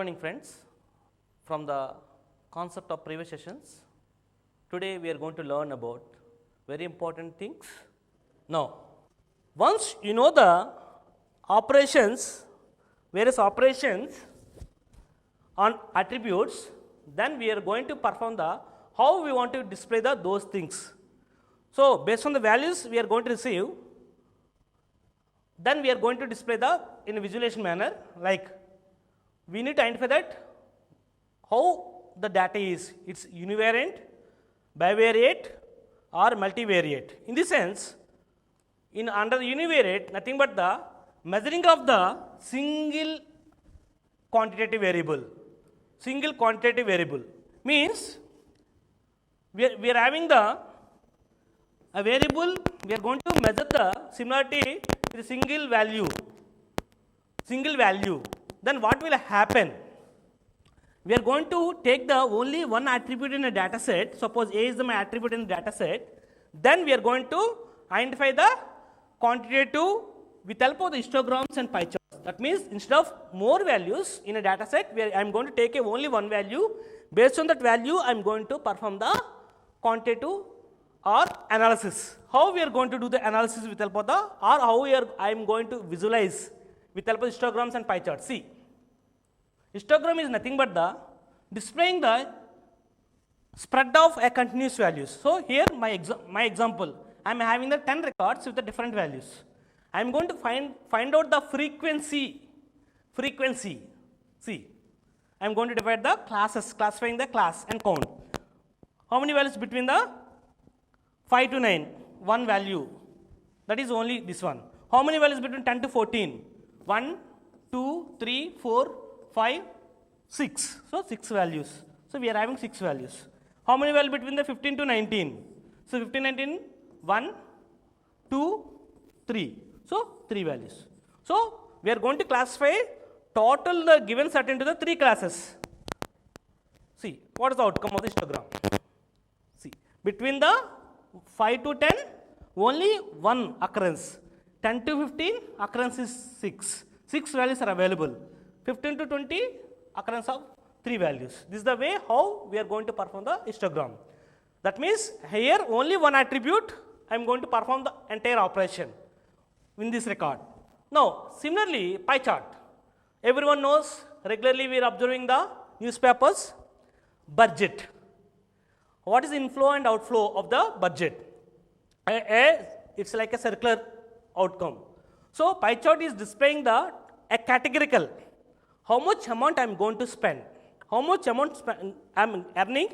morning friends. From the concept of previous sessions, today we are going to learn about very important things. Now, once you know the operations, various operations on attributes, then we are going to perform the how we want to display those things. So, based on the values we are going to receive, then we are going to display in a visualization manner, like we need to identify that how the data is, it's univariate, bivariate or multivariate. In this sense, in under univariate, nothing but the measuring of the single quantitative variable. Single quantitative variable means we are having a variable, we are going to measure the similarity with a single value. Then what will happen? We are going to take the only one attribute in a data set. Suppose A is my attribute in the data set. Then we are going to identify the quantitative with help of the histograms and pie charts. That means instead of more values in a data set, I am going to take only one value. Based on that value, I am going to perform the quantitative or analysis. How we are going to do the analysis with help of the, or how I am going to visualize with help of histograms and pie charts. See, histogram is nothing but the displaying the spread of a continuous values. So here my example, I am having the 10 records with the different values. I am going to find out the frequency. See, I am going to divide the classes, classifying the class and count. How many values between the 5 to 9? One value. That is only this one. How many values between 10 to 14? 1, 2, 3, 4, 5, 6. So 6 values. So we are having 6 values. How many values between the 15 to 19? So 15, 19, 1, 2, 3. So 3 values. So we are going to classify total the given set into the 3 classes. See, what is the outcome of the histogram? See, between the 5 to 10, only one occurrence. 10 to 15, occurrence is 6. 6 values are available. 15 to 20, occurrence of 3 values. This is the way how we are going to perform the histogram. That means here only one attribute, I am going to perform the entire operation in this record. Now, similarly, pie chart. Everyone knows, regularly we are observing the newspapers, budget. What is inflow and outflow of the budget? It's like a circular outcome. So, pie chart is displaying a categorical. How much amount I am going to spend? How much amount I am earning?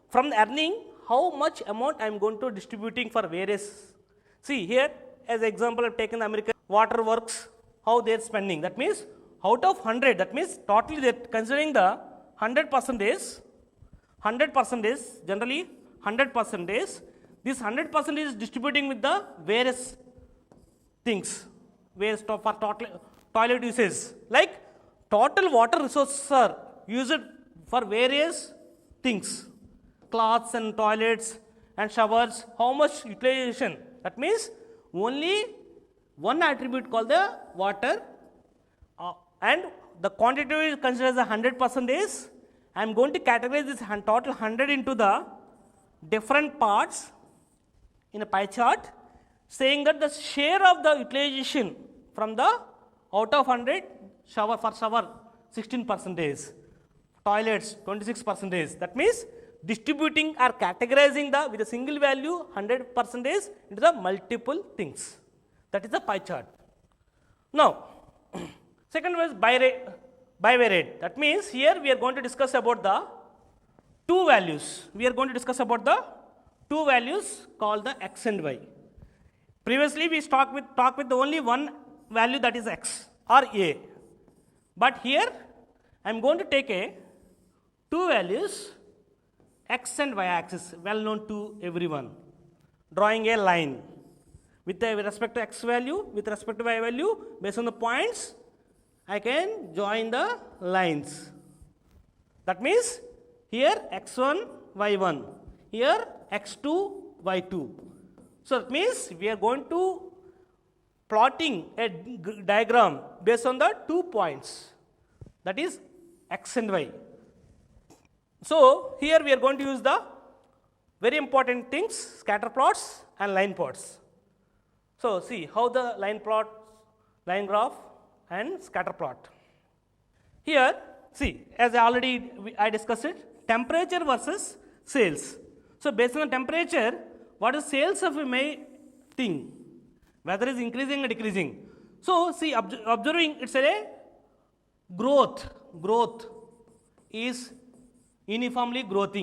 From the earning, how much amount I am going to distributing for various. See here, as example, I have taken the American Water Works, how they are spending. That means out of 100, that means totally they are considering the 100%, generally 100%. This 100% is distributing with the various things, various for toilet uses. Like total water resources are used for various things, cloths and toilets and showers. How much utilization? That means only one attribute called the water, and the quantity is considered as 100%. I am going to categorize this total 100 into the different parts in a pie chart, saying that the share of the utilization from the out of 100, shower 16%, toilets 26%. That means distributing or categorizing with a single value 100% into the multiple things. That is the pie chart. Now, second was bivariate. That means here we are going to discuss about the two values. We are going to discuss about the two values called the x and y. Previously we talked with only one value, that is x or a. But here I am going to take two values, x and y axis, well known to everyone. Drawing a line with respect to x value, with respect to y value, based on the points, I can join the lines. That means here x1, y1, here x2, y2. So that means we are going to plotting a diagram based on the 2 points, that is x and y. So here we are going to use the very important things, scatter plots and line plots. So see how the line plot, line graph and scatter plot. Here see, as I discussed it, temperature versus sales. So based on the temperature, what is sales of a thing, whether is increasing or decreasing. So see, observing it's a growth is uniformly growth.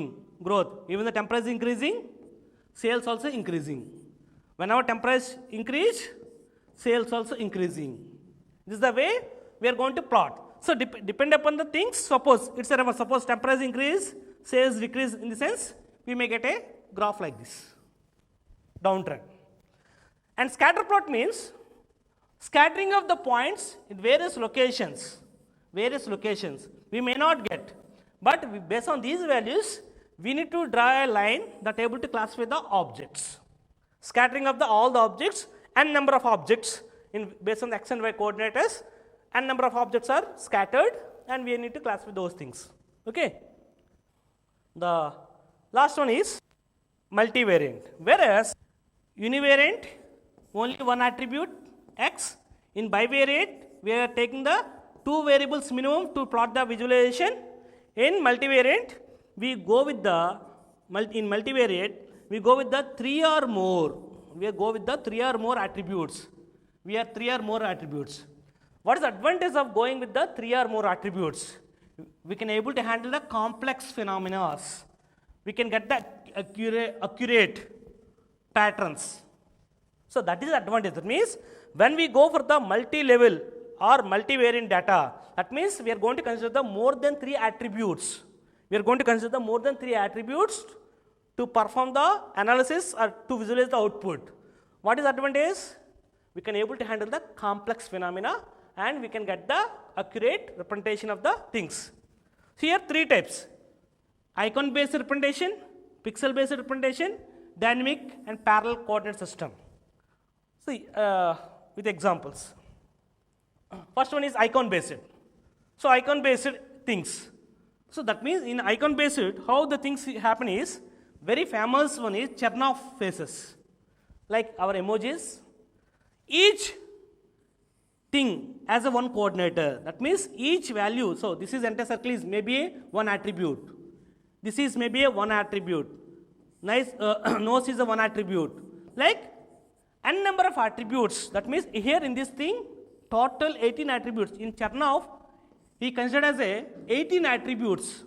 Even the temperature is increasing, sales also increasing. Whenever temperature increase, sales also increasing. This is the way we are going to plot. So depend upon the things. Suppose it's a reverse. Suppose temperature increase, sales decrease. In the sense, we may get a graph like this, downtrend. And scatter plot means scattering of the points in various locations. We may not get, but based on these values, we need to draw a line that able to classify the objects. Scattering of all the objects and number of objects based on the x and y coordinates, and number of objects are scattered, and we need to classify those things. Okay. The last one is multivariant, whereas univariant only one attribute x. In bivariate, we are taking the two variables minimum to plot the visualization. In multivariant, we go with the three or more. We go with the three or more attributes. We have three or more attributes. What is the advantage of going with the three or more attributes? We can able to handle the complex phenomena. We can get the accurate patterns. So that is the advantage. That means when we go for the multi-level or multivariant data, that means we are going to consider the more than three attributes. We are going to consider the more than three attributes to perform the analysis or to visualize the output. What is the advantage? We can able to handle the complex phenomena, and we can get the accurate representation of the things. Here three types: icon based representation, pixel based representation, dynamic and parallel coordinate system. See with examples. First one is icon based. So icon based things. So that means in icon based, how the things happen is, very famous one is Chernoff faces, like our emojis. Each thing has a one coordinator. That means each value. So this is entire circle is maybe a one attribute. This is maybe a one attribute. Nice nose is a one attribute. Like n number of attributes. That means here in this thing, total 18 attributes. In Chernoff, he considered as a 18 attributes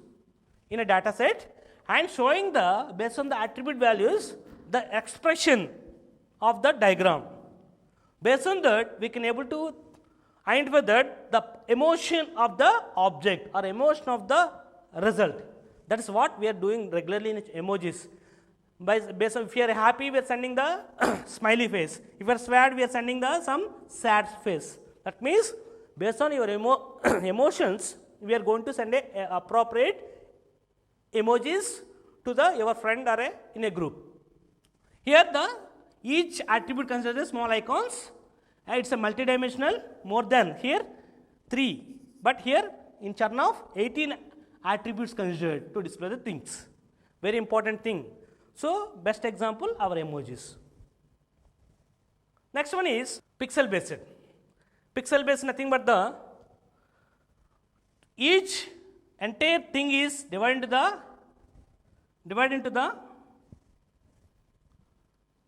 in a data set, and showing the based on the attribute values the expression of the diagram. Based on that, we can able to identify that the emotion of the object or emotion of the result. That is what we are doing regularly in emojis. Based on, if you are happy, we are sending the smiley face. If you are sad, we are sending the some sad face. That means based on your emotions, we are going to send a appropriate emojis to your friend or in a group. Here each attribute considers small icons. It's a multidimensional, more than here 3. But here in Chernoff, 18 attributes considered to display the things. Very important thing. So best example, our emojis. Next one is pixel based. Pixel based nothing but each entire thing is divided into the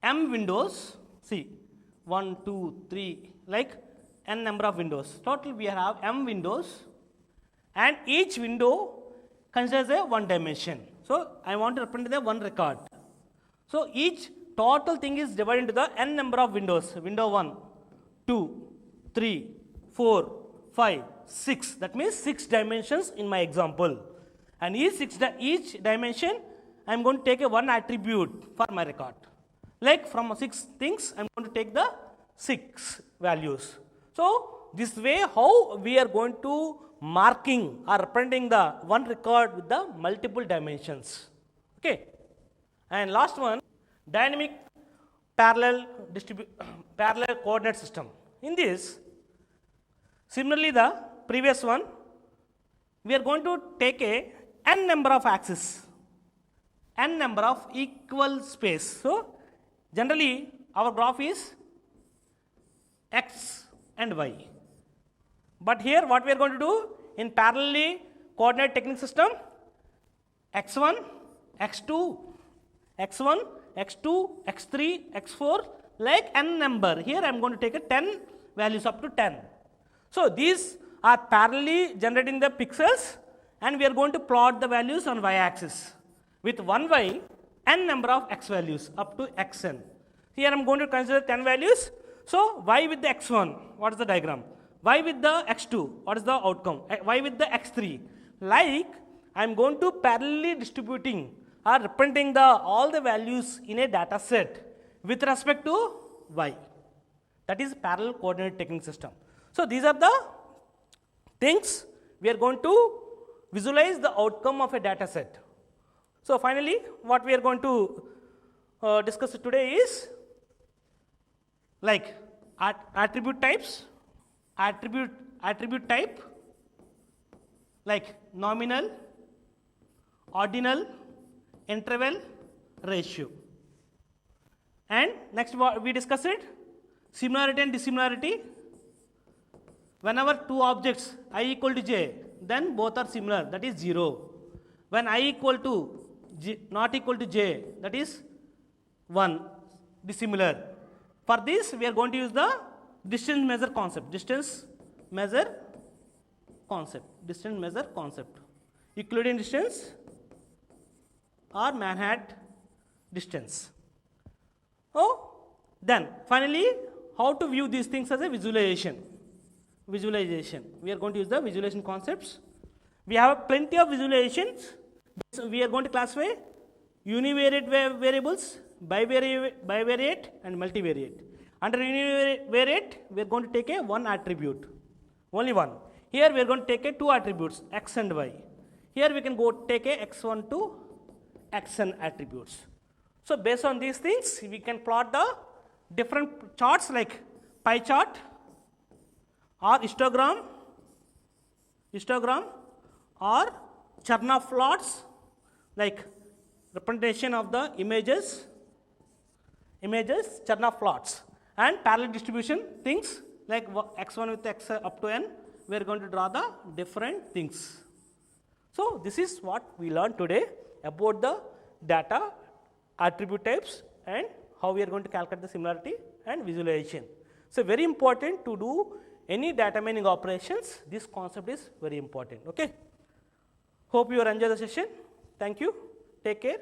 m windows. See, 1, 2, 3, like n number of windows. Total we have m windows, and each window considers a one dimension. So I want to represent the one record. So each total thing is divided into the n number of windows. Window 1, 2, 3, 4, 5, 6. That means 6 dimensions in my example. And each dimension, I am going to take a one attribute for my record. Like from 6 things, I am going to take the 6 values. So this way, how we are going to marking or representing the one record with the multiple dimensions. Okay. And last one, dynamic parallel coordinate system. In this, similarly the previous one, we are going to take a n number of axes, n number of equal space. So generally our graph is x and y. But here what we are going to do in parallelly coordinate technique system, x1, x2, x1, x2, x3, x4, like n number. Here I am going to take a 10 values up to 10. So these are parallelly generating the pixels, and we are going to plot the values on y-axis with 1y, n number of x values up to xn. Here I am going to consider 10 values. So y with the x1, what is the diagram? Y with the x2, what is the outcome? Y with the x3. Like I am going to parallelly distributing or representing all the values in a data set with respect to y. That is parallel coordinate technique system. So these are the things we are going to visualize the outcome of a data set. So finally, what we are going to discuss today is like attribute types, attribute type, like nominal, ordinal, interval, ratio. And next we discussed similarity and dissimilarity. Whenever two objects I equal to j, then both are similar, that is 0. When I equal to j, not equal to j, that is 1, dissimilar. For this we are going to use the distance measure concept, distance measure concept, Euclidean distance or Manhattan distance. Oh, then finally how to view these things as a visualization. We are going to use the visualization concepts. We have plenty of visualizations. We are going to classify univariate variables, bivariate and multivariate. Under univariate, we are going to take a one attribute, only one. Here we are going to take a two attributes, x and y. Here we can go take a x1 to xn attributes. So based on these things, we can plot the different charts like pie chart or histogram or Chernoff plots, like representation of the images, Chernoff plots, and parallel distribution things like x1 with x up to n. We are going to draw the different things. So this is what we learned today about the data, attribute types, and how we are going to calculate the similarity and visualization. So very important to do any data mining operations. This concept is very important. Okay. Hope you are enjoying the session. Thank you. Take care.